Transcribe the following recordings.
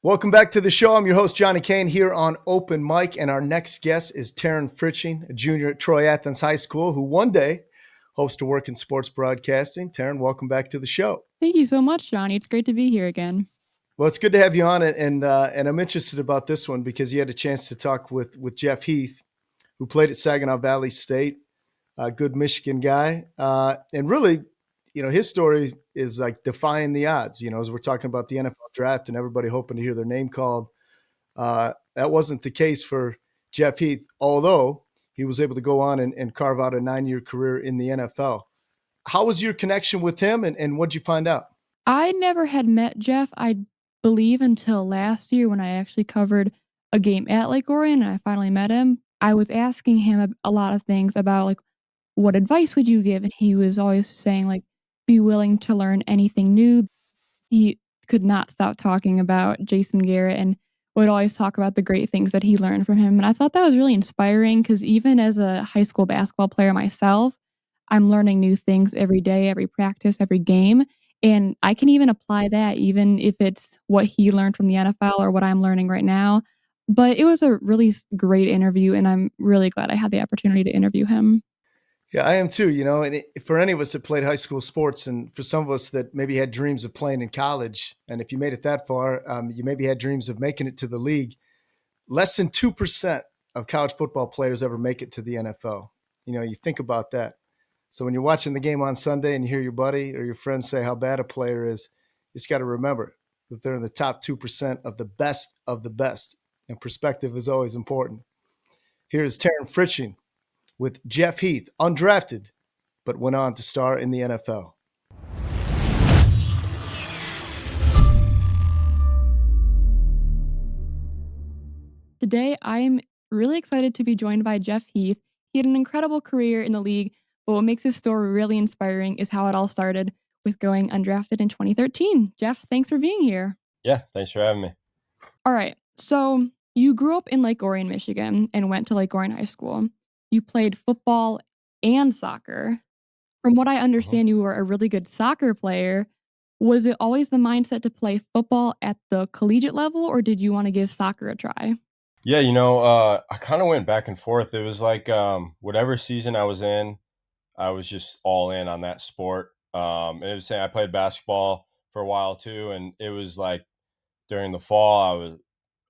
Welcome back to the show. I'm your host, Johnny Kane, here on Open Mic, and our next guest is Taryn Fritzsching, a junior at Troy Athens High School, who one day hopes to work in sports broadcasting. Taryn, welcome back to the show. Thank you so much, Johnny. It's great to be here again. Well, it's good to have you on, and I'm interested about this one because you had a chance to talk with Jeff Heath, who played at Saginaw Valley State, a good Michigan guy, and really, his story is like defying the odds. As we're talking about the NFL draft and everybody hoping to hear their name called. That wasn't the case for Jeff Heath, although he was able to go on and carve out a 9-year career in the NFL. How was your connection with him, and what'd you find out? I never had met Jeff, I believe, until last year when I actually covered a game at Lake Orion and I finally met him. I was asking him a lot of things about, like, what advice would you give? And he was always saying, like, be willing to learn anything new. He could not stop talking about Jason Garrett and would always talk about the great things that he learned from him. And I thought that was really inspiring because even as a high school basketball player myself, I'm learning new things every day, every practice, every game. And I can even apply that, even if it's what he learned from the NFL or what I'm learning right now. But it was a really great interview, and I'm really glad I had the opportunity to interview him. Yeah, I am too. And for any of us that played high school sports, and for some of us that maybe had dreams of playing in college, and if you made it that far, you maybe had dreams of making it to the league. Less than 2% of college football players ever make it to the NFL. You think about that. So when you're watching the game on Sunday and you hear your buddy or your friend say how bad a player is, you just got to remember that they're in the top 2% of the best of the best. And perspective is always important. Here's Taryn Fritzsching with Jeff Heath, undrafted, but went on to star in the NFL. Today, I'm really excited to be joined by Jeff Heath. He had an incredible career in the league, but what makes his story really inspiring is how it all started with going undrafted in 2013. Jeff, thanks for being here. Yeah, thanks for having me. All right, so you grew up in Lake Orion, Michigan, and went to Lake Orion High School. You played football and soccer. From what I understand, you were a really good soccer player. Was it always the mindset to play football at the collegiate level, or did you want to give soccer a try? Yeah, I kind of went back and forth. It was like whatever season I was in, I was just all in on that sport. And it was saying I played basketball for a while too, and it was like during the fall I was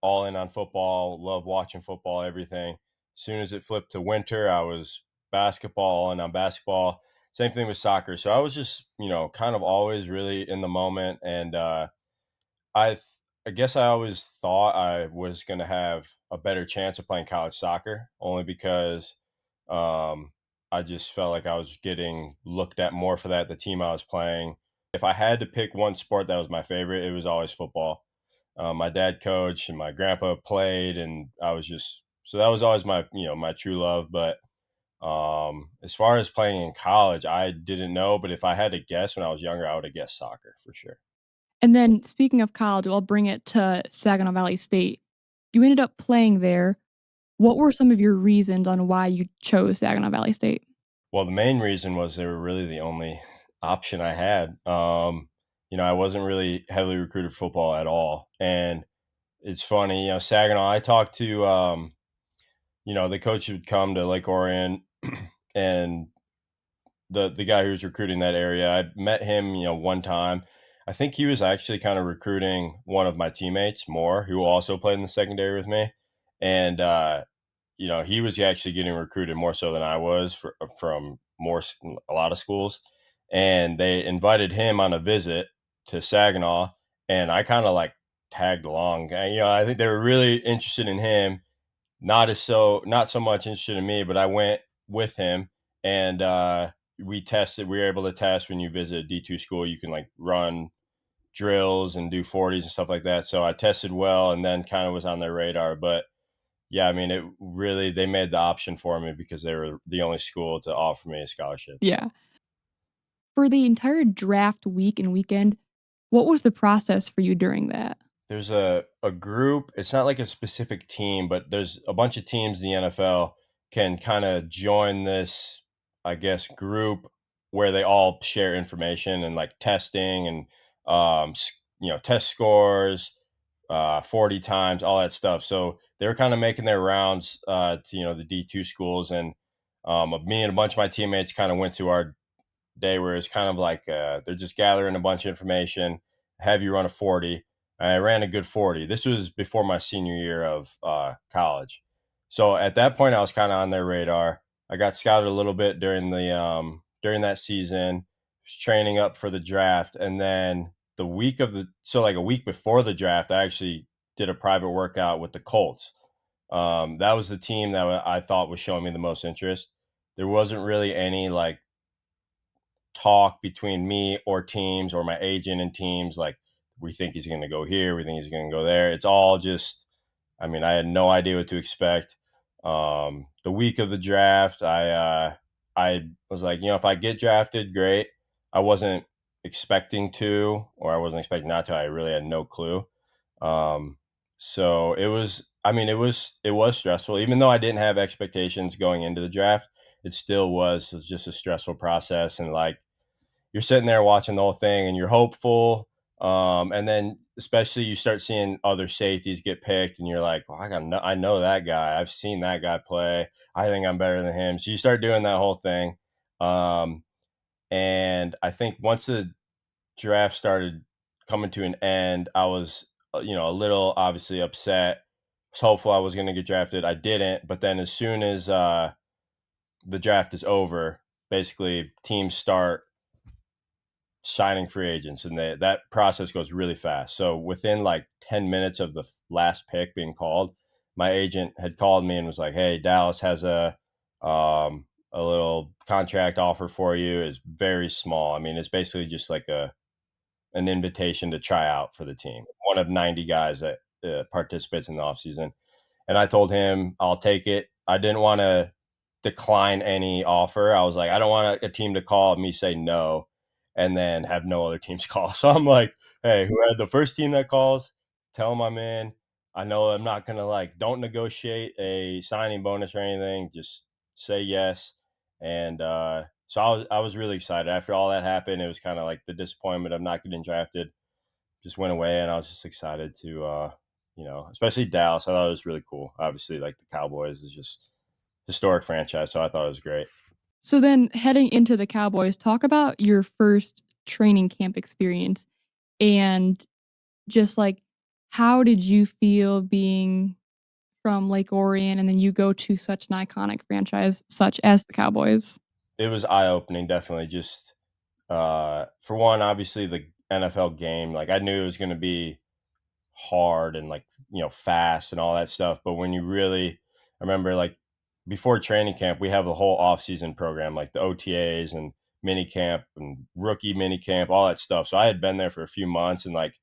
all in on football, love watching football, everything. As soon as it flipped to winter, I was basketball, all in on basketball. Same thing with soccer. So I was just, kind of always really in the moment, and I th- I guess I always thought I was going to have a better chance of playing college soccer, only because um, I just felt like I was getting looked at more for that, the team I was playing. If I had to pick one sport that was my favorite, it was always football. My dad coached and my grandpa played, and I was just, so that was always my, my true love. But as far as playing in college, I didn't know, but if I had to guess when I was younger, I would have guessed soccer for sure. And then speaking of college, I'll bring it to Saginaw Valley State. You ended up playing there. What were some of your reasons on why you chose Saginaw Valley State? Well, the main reason was they were really the only option I had. I wasn't really heavily recruited for football at all. And it's funny, Saginaw, I talked to, the coach would come to Lake Orion and the guy who was recruiting that area, I met him, one time. I think he was actually kind of recruiting one of my teammates more, who also played in the secondary with me. And, he was actually getting recruited more so than I was from a lot of schools. And they invited him on a visit to Saginaw, and I kind of like tagged along. And, I think they were really interested in him, not so much interested in me, but I went with him, and we tested. We were able to test when you visit a D2 school. You can like run drills and do 40s and stuff like that. So I tested well, and then kind of was on their radar. But yeah, I mean, it really, they made the option for me because they were the only school to offer me a scholarship. Yeah. For the entire draft week and weekend, what was the process for you during that? There's a group. It's not like a specific team, but there's a bunch of teams in the NFL can kind of join this, I guess, group where they all share information and like testing and test scores, 40 times, all that stuff. So they were kind of making their rounds to, the D2 schools. And me and a bunch of my teammates kind of went to our day where it's kind of like they're just gathering a bunch of information, have you run a 40. I ran a good 40. This was before my senior year of college. So at that point, I was kind of on their radar. I got scouted a little bit during that season, was training up for the draft. And then a week before the draft, I actually did a private workout with the Colts. That was the team that I thought was showing me the most interest. There wasn't really any like talk between me or teams or my agent and teams like, we think he's going to go here, we think he's going to go there. It's all just, I had no idea what to expect. The week of the draft, I was like, if I get drafted, great. I wasn't expecting to, or I wasn't expecting not to. I really had no clue. So it was, it was stressful. Even though I didn't have expectations going into the draft, it still was just a stressful process. And like, you're sitting there watching the whole thing and you're hopeful. And then especially you start seeing other safeties get picked and you're like, well, I know that guy. I've seen that guy play. I think I'm better than him. So you start doing that whole thing. And I think once the draft started coming to an end, I was, a little obviously upset. Was hopeful I was going to get drafted. I didn't. But then as soon as the draft is over, basically teams start signing free agents, and that process goes really fast. So within like 10 minutes of the last pick being called, my agent had called me and was like, hey, Dallas has a little contract offer for you. It's very small. It's basically just like an invitation to try out for the team, one of 90 guys that participates in the offseason. And I told him I'll take it. I didn't want to decline any offer. I was like, I don't want a team to call me, say no, and then have no other teams call. So I'm like, hey, whoever the first team that calls, tell them I'm in. I know I'm not going to don't negotiate a signing bonus or anything. Just say yes. And so I was really excited. After all that happened, it was kind of like the disappointment of not getting drafted just went away, and I was just excited to, especially Dallas. I thought it was really cool. Obviously, like the Cowboys is just historic franchise, so I thought it was great. So then heading into the Cowboys, talk about your first training camp experience and just like how did you feel being from Lake Orion and then you go to such an iconic franchise such as the Cowboys? It was eye opening, definitely. Just for one, obviously the NFL game, like I knew it was going to be hard and fast and all that stuff. But when you really, I remember like before training camp, we have a whole off season program, like the OTAs and mini camp and rookie mini camp, all that stuff. So I had been there for a few months and like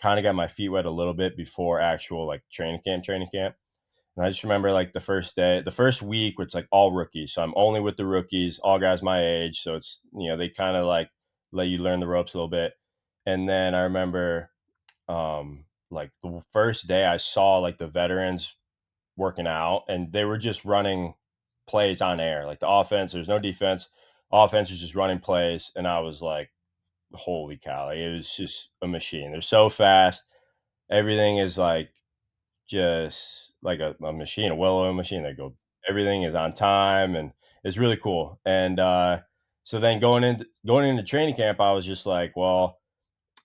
kind of got my feet wet a little bit before actual like training camp. And I just remember like the first week, it's like all rookies. So I'm only with the rookies, all guys my age. So it's, they kind of like let you learn the ropes a little bit. And then I remember like the first day I saw like the veterans working out and they were just running plays on air. Like the offense, there's no defense. Offense is just running plays. And I was like, holy cow. Like, it was just a machine. They're so fast. Everything is like just like a machine, a well-oiled machine. Everything is on time and it's really cool. And so then going into training camp, I was just like, well,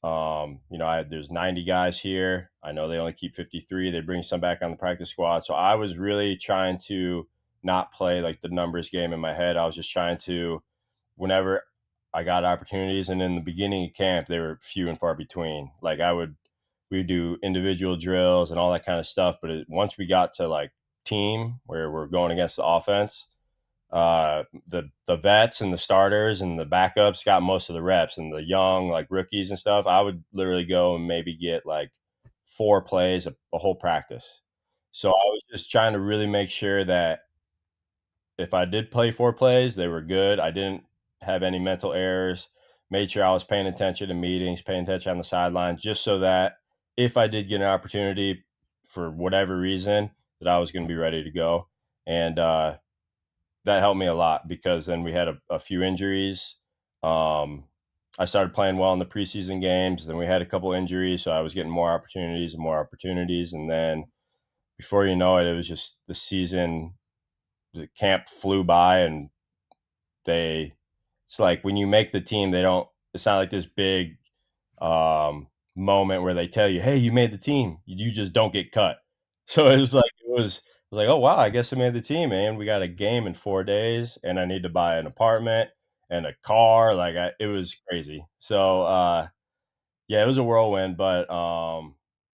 there's 90 guys here. I know they only keep 53. They bring some back on the practice squad. So I was really trying to not play like the numbers game in my head. I was just trying to, whenever I got opportunities, and in the beginning of camp, they were few and far between. Like we would do individual drills and all that kind of stuff. But once we got to like team where we're going against the offense, the vets and the starters and the backups got most of the reps, and the young like rookies and stuff, I would literally go and maybe get like 4 plays a whole practice. So I was just trying to really make sure that if I did play 4 plays, they were good. I didn't have any mental errors. Made sure I was paying attention to meetings, paying attention on the sidelines, just so that if I did get an opportunity for whatever reason, that I was going to be ready to go. And that helped me a lot because then we had a few injuries. I started playing well in the preseason games. Then we had a couple injuries, so I was getting more opportunities and more opportunities. And then before you know it, it was just the season, the camp flew by, and it's like when you make the team, it's not like this big moment where they tell you, hey, you made the team. You just don't get cut. So it was like, oh, wow, I guess I made the team, man. We got a game in 4 days, and I need to buy an apartment and a car. It was crazy. So, yeah, it was a whirlwind, but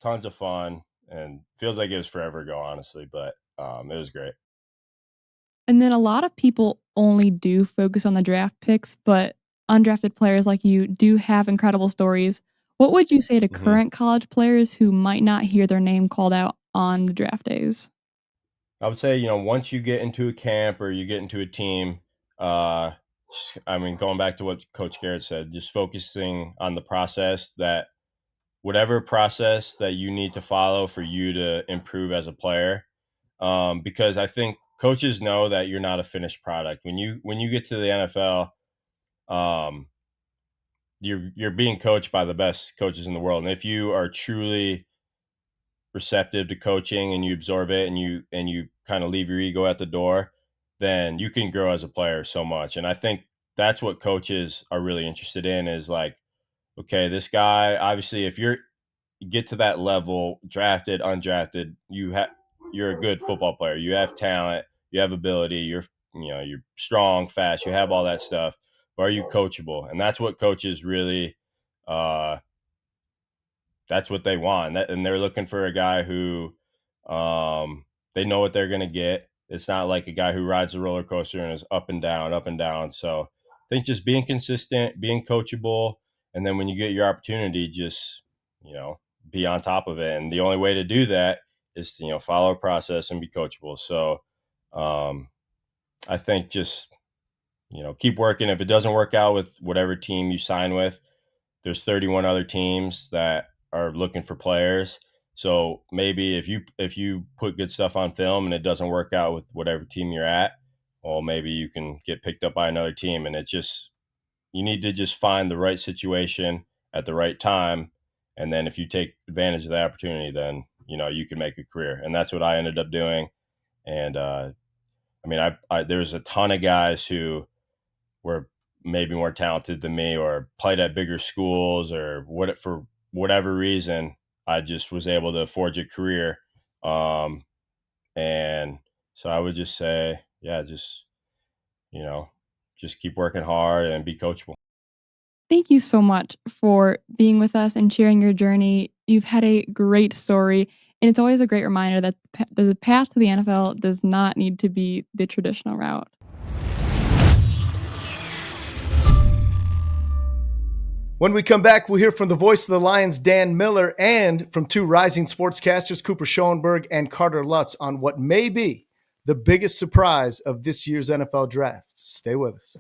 tons of fun, and feels like it was forever ago, honestly, but it was great. And then a lot of people only do focus on the draft picks, but undrafted players like you do have incredible stories. What would you say to Mhm. current college players who might not hear their name called out on the draft days? I would say, once you get into a camp or you get into a team, uh, I mean, going back to what Coach Garrett said, just focusing on the process, that whatever process that you need to follow for you to improve as a player. Because I think coaches know that you're not a finished product. When you get to the NFL, um, you're being coached by the best coaches in the world, and if you are truly receptive to coaching and you absorb it and you kind of leave your ego at the door, then you can grow as a player so much. And I think that's what coaches are really interested in, is like, okay, this guy, obviously, if you get to that level, drafted, undrafted, you're a good football player. You have talent, you have ability, you're strong, fast, you have all that stuff. But are you coachable? And that's what coaches really uh that's what they want. And they're looking for a guy who they know what they're going to get. It's not like a guy who rides the roller coaster and is up and down, up and down. So I think just being consistent, being coachable, and then when you get your opportunity, just, be on top of it. And the only way to do that is to, follow a process and be coachable. So um, I think just, keep working. If it doesn't work out with whatever team you sign with, there's 31 other teams that are looking for players. So maybe if you put good stuff on film and it doesn't work out with whatever team you're at, well, maybe you can get picked up by another team. And you need to just find the right situation at the right time. And then if you take advantage of the opportunity, then, you can make a career. And that's what I ended up doing. And I mean, there's a ton of guys who were maybe more talented than me or played at bigger schools, or for whatever reason, I just was able to forge a career. Um, and so I would just say, yeah, you know, just keep working hard and be coachable. Thank you so much for being with us and sharing your journey. You've had a great story, and it's always a great reminder that the path to the NFL does not need to be the traditional route. When we come back, we'll hear from the voice of the Lions, Dan Miller, and from two rising sportscasters, Cooper Schoenberg and Carter Lutz, on what may be the biggest surprise of this year's NFL draft. Stay with us.